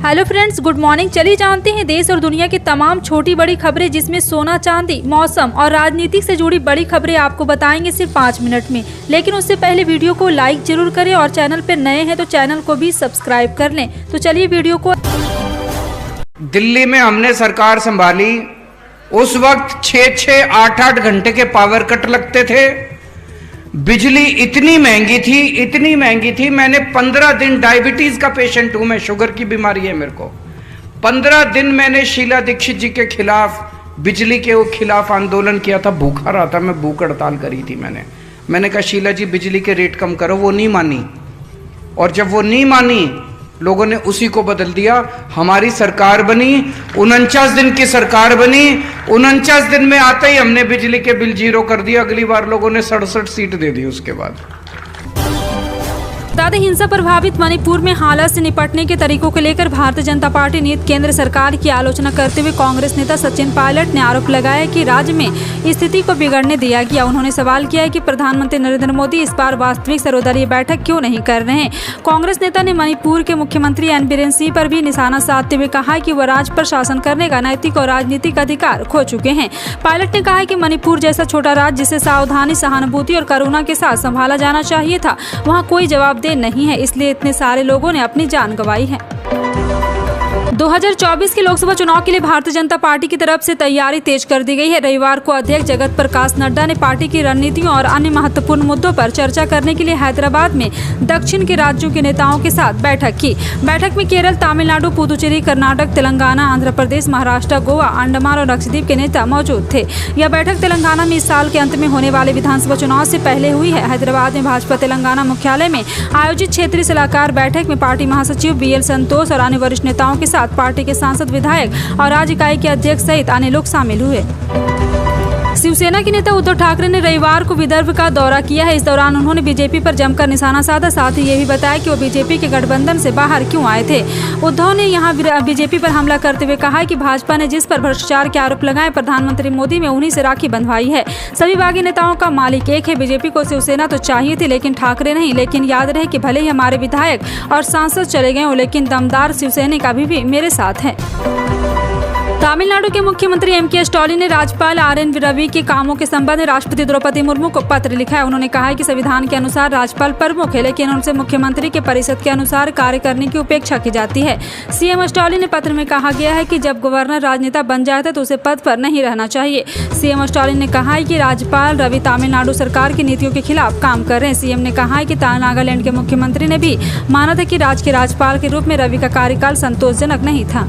Hello friends, good morning. चलिए जानते हैं देश और दुनिया की तमाम छोटी बड़ी खबरें, जिसमें सोना चांदी, मौसम और राजनीति से जुड़ी बड़ी खबरें आपको बताएंगे सिर्फ 5 मिनट में। लेकिन उससे पहले वीडियो को लाइक जरूर करें और चैनल पर नए हैं तो चैनल को भी सब्सक्राइब कर लें। तो चलिए वीडियो को। दिल्ली में हमने सरकार संभाली, उस वक्त 6-6, 8-8 घंटे के पावर कट लगते थे। बिजली इतनी महंगी थी। मैंने 15 दिन, डायबिटीज का पेशेंट हूं मैं, शुगर की बीमारी है मेरे को। 15 दिन मैंने शीला दीक्षित जी के खिलाफ, बिजली के खिलाफ आंदोलन किया था। भूखा रहा था मैं, भूख हड़ताल करी थी मैंने कहा शीला जी बिजली के रेट कम करो। वो नहीं मानी, और जब वो नहीं मानी लोगों ने उसी को बदल दिया। हमारी सरकार बनी, 49 दिन की सरकार बनी। 49 दिन में आते ही हमने बिजली के बिल 0 कर दिया। अगली बार लोगों ने 67 सीट दे दी उसके बाद। बता दें, हिंसा प्रभावित मणिपुर में हालात से निपटने के तरीकों को लेकर भारतीय जनता पार्टी ने केंद्र सरकार की आलोचना करते हुए कांग्रेस नेता सचिन पायलट ने आरोप लगाया कि राज्य में स्थिति को बिगड़ने दिया गया। उन्होंने सवाल किया है कि प्रधानमंत्री नरेंद्र मोदी इस बार वास्तविक सर्वदलीय बैठक क्यों नहीं कर रहे हैं। कांग्रेस नेता ने मणिपुर के मुख्यमंत्री एन बीरेन सिंह पर भी निशाना साधते हुए कहा कि वह राज्य पर शासन करने का नैतिक और राजनीतिक अधिकार खो चुके हैं। पायलट ने कहा कि मणिपुर जैसा छोटा राज्य जिसे सावधानी, सहानुभूति और करुणा के साथ संभाला जाना चाहिए था, वहाँ कोई जवाब नहीं है, इसलिए इतने सारे लोगों ने अपनी जान गंवाई है। 2024 के लोकसभा चुनाव के लिए भारतीय जनता पार्टी की तरफ से तैयारी तेज कर दी गई है। रविवार को अध्यक्ष जगत प्रकाश नड्डा ने पार्टी की रणनीतियों और अन्य महत्वपूर्ण मुद्दों पर चर्चा करने के लिए हैदराबाद में दक्षिण के राज्यों के नेताओं के साथ बैठक की। बैठक में केरल, तमिलनाडु, पुदुचेरी, कर्नाटक, तेलंगाना, आंध्र प्रदेश, महाराष्ट्र, गोवा, अंडमान और लक्षद्वीप के नेता मौजूद थे। यह बैठक तेलंगाना में इस साल के अंत में होने वाले विधानसभा चुनाव से पहले हुई है। हैदराबाद में भाजपा तेलंगाना मुख्यालय में आयोजित क्षेत्रीय सलाहकार बैठक में पार्टी महासचिव BL संतोष और अन्य वरिष्ठ नेताओं के साथ पार्टी के सांसद, विधायक और राज्य इकाई के अध्यक्ष सहित अन्य लोग शामिल हुए। शिवसेना के नेता उद्धव ठाकरे ने रविवार को विदर्भ का दौरा किया है। इस दौरान उन्होंने बीजेपी पर जमकर निशाना साधा। साथ ही ये भी बताया कि वो बीजेपी के गठबंधन से बाहर क्यों आए थे। उद्धव ने यहां बीजेपी पर हमला करते हुए कहा कि भाजपा ने जिस पर भ्रष्टाचार के आरोप लगाए, प्रधानमंत्री मोदी में उन्हीं से राखी बंधवाई है। सभी बागी नेताओं का मालिक एक है। बीजेपी को शिवसेना तो चाहिए थी, लेकिन ठाकरे नहीं। लेकिन याद रहे कि भले ही हमारे विधायक और सांसद चले गए हो, लेकिन दमदार शिवसैनिक अभी भी मेरे साथ है। तमिलनाडु के मुख्यमंत्री MK स्टालिन ने राज्यपाल RN रवि के कामों के संबंध में राष्ट्रपति द्रौपदी मुर्मू को पत्र लिखा है। उन्होंने कहा है कि संविधान के अनुसार राज्यपाल प्रमुख है, लेकिन उनसे मुख्यमंत्री के परिषद के अनुसार कार्य करने की अपेक्षा की जाती है। CM स्टालिन ने पत्र में कहा गया है कि जब गवर्नर राजनेता बन जाता है तो उसे पद पर नहीं रहना चाहिए। CM स्टालिन ने कहा है कि राज्यपाल रवि तमिलनाडु सरकार की नीतियों के खिलाफ काम कर रहे हैं। CM ने कहा है कि नागालैंड के मुख्यमंत्री ने भी माना था कि राज्य के राज्यपाल के रूप में रवि का कार्यकाल संतोषजनक नहीं था।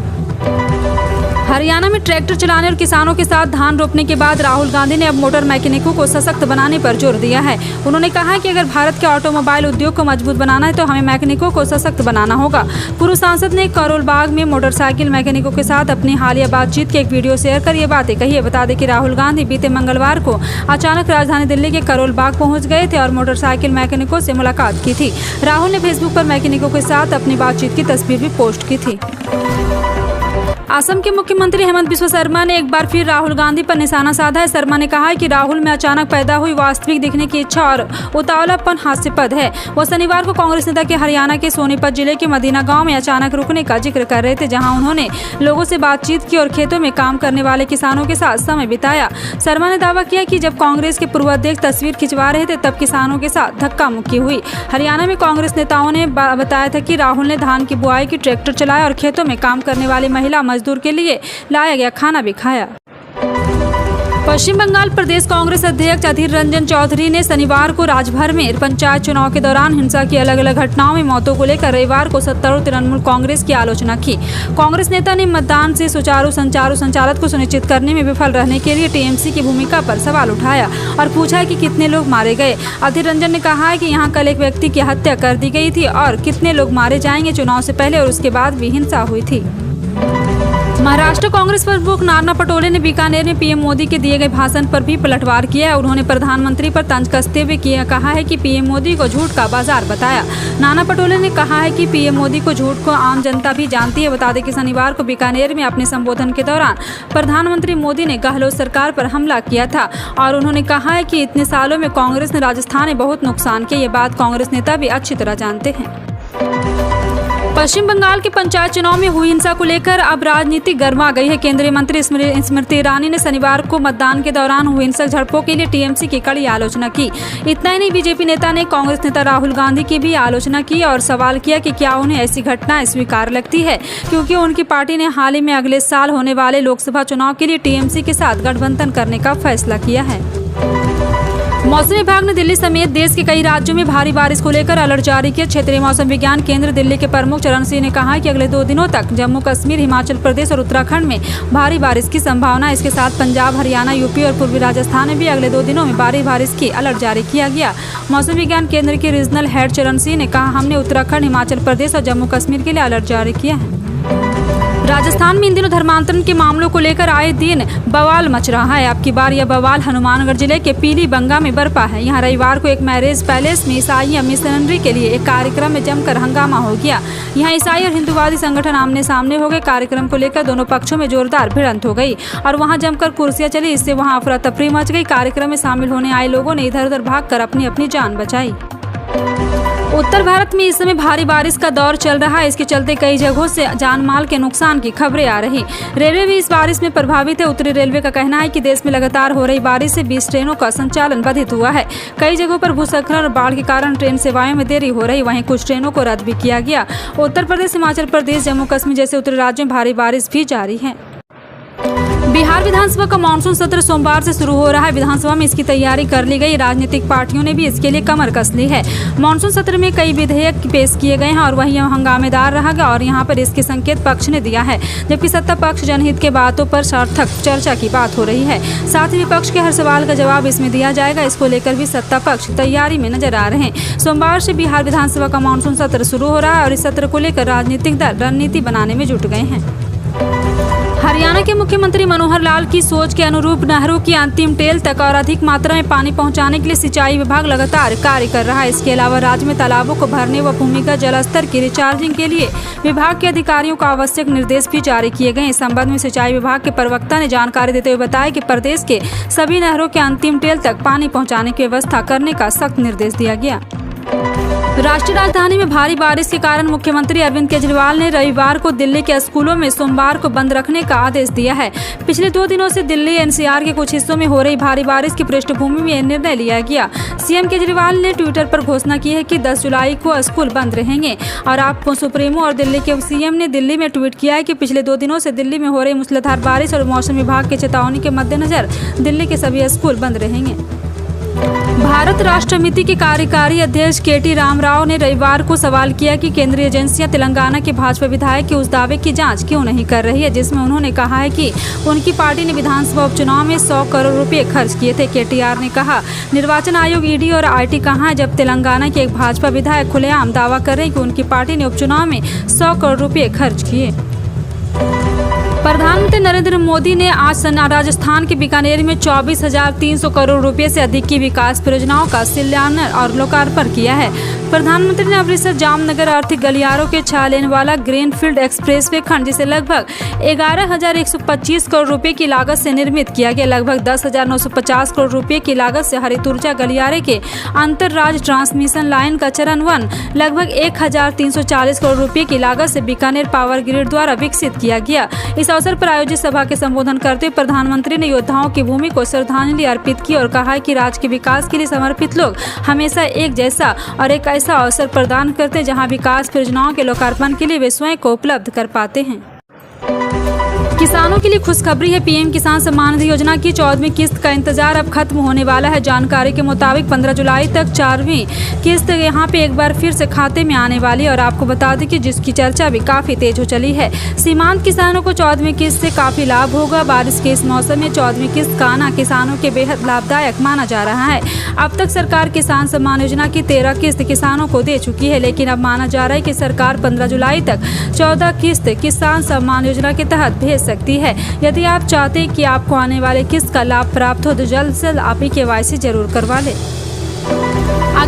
हरियाणा में ट्रैक्टर चलाने और किसानों के साथ धान रोपने के बाद राहुल गांधी ने अब मोटर मैकेनिकों को सशक्त बनाने पर जोर दिया है। उन्होंने कहा कि अगर भारत के ऑटोमोबाइल उद्योग को मजबूत बनाना है तो हमें मैकेनिकों को सशक्त बनाना होगा। पूर्व सांसद ने करोल बाग में मोटरसाइकिल मैकेनिकों के साथ अपनी हालिया बातचीत की एक वीडियो शेयर कर ये बातें कही है। बता दें कि राहुल गांधी बीते मंगलवार को अचानक राजधानी दिल्ली के करोल बाग पहुंच गए थे और मोटरसाइकिल मैकेनिकों से मुलाकात की थी। राहुल ने फेसबुक पर मैकेनिकों के साथ अपनी बातचीत की तस्वीर भी पोस्ट की थी। असम के मुख्यमंत्री हेमंत बिस्वा शर्मा ने एक बार फिर राहुल गांधी पर निशाना साधा है। शर्मा ने कहा है कि राहुल में अचानक पैदा हुई वास्तविक दिखने की इच्छा और उतावलापन हास्यास्पद है। वो शनिवार को कांग्रेस नेता के हरियाणा के सोनीपत जिले के मदीना गांव में अचानक रुकने का जिक्र कर रहे थे, जहां उन्होंने लोगों से बातचीत की और खेतों में काम करने वाले किसानों के साथ समय बिताया। शर्मा ने दावा किया कि जब कांग्रेस के पूर्व अध्यक्ष तस्वीर खिंचवा रहे थे तब किसानों के साथ धक्का मुक्की हुई। हरियाणा में कांग्रेस नेताओं ने बताया था कि राहुल ने धान की बुआई की ट्रैक्टर चलाया और खेतों में काम करने वाली महिला मजदूर के लिए लाया गया खाना भी खाया। पश्चिम बंगाल प्रदेश कांग्रेस अध्यक्ष अधीर रंजन चौधरी ने शनिवार को राज्यभर में पंचायत चुनाव के दौरान हिंसा की अलग अलग घटनाओं में मौतों को लेकर रविवार को सत्तारूढ़ तृणमूल कांग्रेस की आलोचना की। कांग्रेस नेता ने मतदान से सुचारू संचालन को सुनिश्चित करने में विफल रहने के लिए TMC की भूमिका पर सवाल उठाया और पूछा कि कितने लोग मारे गए। अधीर रंजन ने कहा है कि यहाँ कल एक व्यक्ति की हत्या कर दी गई थी और कितने लोग मारे जाएंगे। चुनाव से पहले और उसके बाद भी हिंसा हुई थी। महाराष्ट्र कांग्रेस प्रमुख नाना पटोले ने बीकानेर में PM मोदी के दिए गए भाषण पर भी पलटवार किया है। उन्होंने प्रधानमंत्री पर तंज कसते हुए कहा है कि PM मोदी को झूठ का बाजार बताया। नाना पटोले ने कहा है कि PM मोदी को झूठ को आम जनता भी जानती है। बता दें कि शनिवार को बीकानेर में अपने संबोधन के दौरान प्रधानमंत्री मोदी ने गहलोत सरकार पर हमला किया था और उन्होंने कहा है कि इतने सालों में कांग्रेस ने राजस्थान में बहुत नुकसान किया। ये बात कांग्रेस नेता भी अच्छी तरह जानते हैं। पश्चिम बंगाल के पंचायत चुनाव में हुई हिंसा को लेकर अब राजनीति गर्मा गई है। केंद्रीय मंत्री स्मृति ईरानी ने शनिवार को मतदान के दौरान हुई हिंसक झड़पों के लिए टीएमसी की कड़ी आलोचना की। इतना ही नहीं, बीजेपी नेता ने कांग्रेस नेता राहुल गांधी की भी आलोचना की और सवाल किया कि क्या उन्हें ऐसी घटनाएं स्वीकार्य लगती है, क्योंकि उनकी पार्टी ने हाल ही में अगले साल होने वाले लोकसभा चुनाव के लिए टीएमसी के साथ गठबंधन करने का फैसला किया है। मौसम विभाग ने दिल्ली समेत देश के कई राज्यों में भारी बारिश को लेकर अलर्ट जारी किया। क्षेत्रीय मौसम विज्ञान केंद्र दिल्ली के प्रमुख चरण सिंह ने कहा कि अगले 2 दिनों तक जम्मू कश्मीर, हिमाचल प्रदेश और उत्तराखंड में भारी बारिश की संभावना। इसके साथ पंजाब, हरियाणा, यूपी और पूर्वी राजस्थान में भी अगले 2 दिनों में भारी बारिश की अलर्ट जारी किया गया। मौसम विज्ञान केंद्र के रीजनल हेड चरण सिंह ने कहा, हमने उत्तराखंड, हिमाचल प्रदेश और जम्मू कश्मीर के लिए अलर्ट जारी किया है। राजस्थान में इन दिनों धर्मांतरण के मामलों को लेकर आए दिन बवाल मच रहा है। अब की बार यह बवाल हनुमानगढ़ जिले के पीलीबंगा में बरपा है। यहाँ रविवार को एक मैरिज पैलेस में ईसाई मिशनरी के लिए एक कार्यक्रम में जमकर हंगामा हो गया। यहाँ ईसाई और हिंदूवादी संगठन आमने सामने हो गए। कार्यक्रम को लेकर दोनों पक्षों में जोरदार भिड़ंत हो गई और वहाँ जमकर कुर्सियां चली। इससे वहाँ अफरा तफरी मच गई। कार्यक्रम में शामिल होने आए लोगों ने इधर उधर भागकर अपनी अपनी जान बचाई। उत्तर भारत में इस समय भारी बारिश का दौर चल रहा है। इसके चलते कई जगहों से जान माल के नुकसान की खबरें आ रही। रेलवे भी इस बारिश में प्रभावित है। उत्तरी रेलवे का कहना है कि देश में लगातार हो रही बारिश से 20 ट्रेनों का संचालन बाधित हुआ है। कई जगहों पर भूस्खलन और बाढ़ के कारण ट्रेन सेवाओं में देरी हो रही। वहीं कुछ ट्रेनों को रद्द भी किया गया। उत्तर प्रदेश, हिमाचल प्रदेश, जम्मू कश्मीर जैसे उत्तरी राज्यों में भारी बारिश भी जारी है। बिहार विधानसभा का मानसून सत्र सोमवार से शुरू हो रहा है। विधानसभा में इसकी तैयारी कर ली गई। राजनीतिक पार्टियों ने भी इसके लिए कमर कस ली है। मानसून सत्र में कई विधेयक पेश किए गए हैं और वही हंगामेदार रहा और यहाँ पर इसके संकेत पक्ष ने दिया है, जबकि सत्ता पक्ष जनहित के बातों पर सार्थक चर्चा की बात हो रही है। साथ ही विपक्ष के हर सवाल का जवाब इसमें दिया जाएगा। इसको लेकर भी सत्ता पक्ष तैयारी में नजर आ रहे हैं। सोमवार से बिहार विधानसभा का मानसून सत्र शुरू हो रहा है और इस सत्र को लेकर राजनीतिक दल रणनीति बनाने में जुट गए हैं। हरियाणा के मुख्यमंत्री मनोहर लाल की सोच के अनुरूप नहरों की अंतिम टेल तक और अधिक मात्रा में पानी पहुंचाने के लिए सिंचाई विभाग लगातार कार्य कर रहा है। इसके अलावा राज्य में तालाबों को भरने व भूमिगत जल स्तर की रिचार्जिंग के लिए विभाग के अधिकारियों को आवश्यक निर्देश भी जारी किए गए। इस संबंध में सिंचाई विभाग के प्रवक्ता ने जानकारी देते हुए बताया कि प्रदेश के सभी नहरों के अंतिम टेल तक पानी पहुँचाने की व्यवस्था करने का सख्त निर्देश दिया गया। राष्ट्रीय राजधानी में भारी बारिश के कारण मुख्यमंत्री अरविंद केजरीवाल ने रविवार को दिल्ली के स्कूलों में सोमवार को बंद रखने का आदेश दिया है। पिछले 2 दिनों से दिल्ली एनसीआर के कुछ हिस्सों में हो रही भारी बारिश की पृष्ठभूमि में यह निर्णय लिया गया। सीएम केजरीवाल ने ट्विटर पर घोषणा की है कि 10 जुलाई को स्कूल बंद रहेंगे। और आपको सुप्रीमो और दिल्ली के सीएम ने दिल्ली में ट्वीट किया है कि पिछले 2 दिनों से दिल्ली में हो रही मूसलाधार बारिश और मौसम विभाग की चेतावनी के मद्देनजर दिल्ली के सभी स्कूल बंद रहेंगे। भारत राष्ट्र समिति के कार्यकारी अध्यक्ष केटी रामाराव ने रविवार को सवाल किया कि केंद्रीय एजेंसियां तेलंगाना के भाजपा विधायक के उस दावे की जांच क्यों नहीं कर रही है, जिसमें उन्होंने कहा है कि उनकी पार्टी ने विधानसभा उपचुनाव में 100 करोड़ रुपए खर्च किए थे। केटीआर ने कहा, निर्वाचन आयोग, ईडी और आईटी कहाँ है जब तेलंगाना के एक भाजपा विधायक खुलेआम दावा कर रहे हैं कि उनकी पार्टी ने उपचुनाव में 100 करोड़ रुपए खर्च किए। प्रधानमंत्री नरेंद्र मोदी ने आज राजस्थान के बीकानेर में 24,300 करोड़ रुपए से अधिक की विकास परियोजनाओं का शिलान्यास और लोकार्पण किया है। प्रधानमंत्री ने अमृतसर जामनगर आर्थिक गलियारों के 6 लेन वाला ग्रीनफील्ड एक्सप्रेसवे खंड, जिसे लगभग 11,125 करोड़ रुपए की लागत से निर्मित किया गया, लगभग 10,950 करोड़ रुपए की लागत से हरित ऊर्जा गलियारे के अंतरराज्य ट्रांसमिशन लाइन का चरण 1, लगभग 1,340 करोड़ रुपए की लागत से बीकानेर पावर ग्रिड द्वारा विकसित किया गया। इस अवसर पर आयोजित सभा के संबोधन करते हुए प्रधानमंत्री ने योद्धाओं की भूमि को श्रद्धांजलि अर्पित की और कहा कि राज्य के विकास के लिए समर्पित लोग हमेशा एक जैसा और एक ऐसा अवसर प्रदान करते हैं जहां विकास परियोजनाओं के लोकार्पण के लिए वे स्वयं को उपलब्ध कर पाते हैं। किसानों के लिए खुशखबरी है। पीएम किसान सम्मान निधि योजना की 14वीं किस्त का इंतजार अब खत्म होने वाला है। जानकारी के मुताबिक 15 जुलाई तक 4वीं किस्त यहां पे एक बार फिर से खाते में आने वाली है और आपको बता दें कि जिसकी चर्चा भी काफी तेज हो चली है। सीमांत किसानों को 14वीं किस्त से काफी लाभ होगा। बारिश के इस मौसम में 14वीं किस्त का आना किसानों के बेहद लाभदायक माना जा रहा है। अब तक सरकार किसान सम्मान योजना की 13 किस्त किसानों को दे चुकी है, लेकिन अब माना जा रहा है कि सरकार 15 जुलाई तक 14 किस्त किसान सम्मान योजना के तहत भेज सकती है। यदि आप चाहते हैं कि आपको आने वाले किस्त का लाभ प्राप्त हो तो जल्द से जल्द आप ही KYC जरूर करवा लें।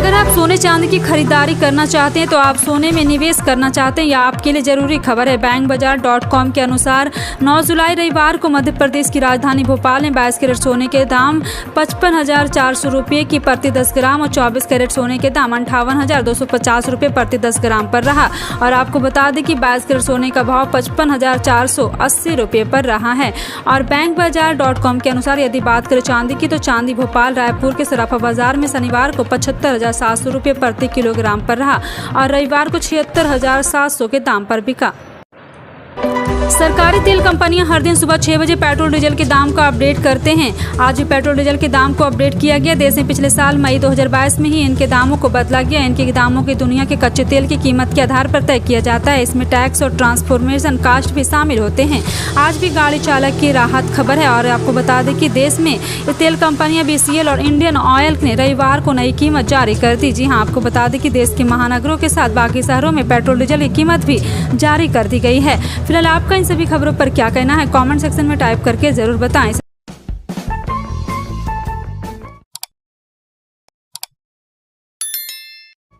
अगर आप सोने चांदी की खरीदारी करना चाहते हैं तो आप सोने में निवेश करना चाहते हैं या आपके लिए जरूरी खबर है। बैंकबाजार.com के अनुसार 9 जुलाई रविवार को मध्य प्रदेश की राजधानी भोपाल में 22 कैरेट सोने के दाम 55,400 रुपये की प्रति 10 ग्राम और 24 कैरेट सोने के दाम 58,250 रुपये प्रति 10 ग्राम पर रहा। और आपको बता दें कि 22 कैरेट सोने का भाव 55,480 रुपये पर रहा है। और बैंकबाजार.com के अनुसार यदि बात करें चांदी की तो चांदी भोपाल रायपुर के सराफा बाजार में शनिवार को 75,700 रुपये प्रति किलोग्राम पर रहा और रविवार को 76,700 के दाम पर बिका। सरकारी तेल कंपनियां हर दिन सुबह 6 बजे पेट्रोल डीजल के दाम को अपडेट करते हैं। आज भी पेट्रोल डीजल के दाम को अपडेट किया गया। देश में पिछले साल मई 2022 में ही इनके दामों को बदला गया। इनके दामों की दुनिया के कच्चे तेल की कीमत के आधार पर तय किया जाता है। इसमें टैक्स और ट्रांसफॉर्मेशन कास्ट भी शामिल होते हैं। आज भी गाड़ी चालक की राहत खबर है और आपको बता दें कि देश में तेल कंपनियां BCL और इंडियन ऑयल ने रविवार को नई कीमत जारी कर दी। जी हाँ, आपको बता दें कि देश के महानगरों के साथ बाकी शहरों में पेट्रोल डीजल की कीमत भी जारी कर दी गई है। फिलहाल आपका इन सभी खबरों पर क्या कहना है कमेंट सेक्शन में टाइप करके जरूर बताएं।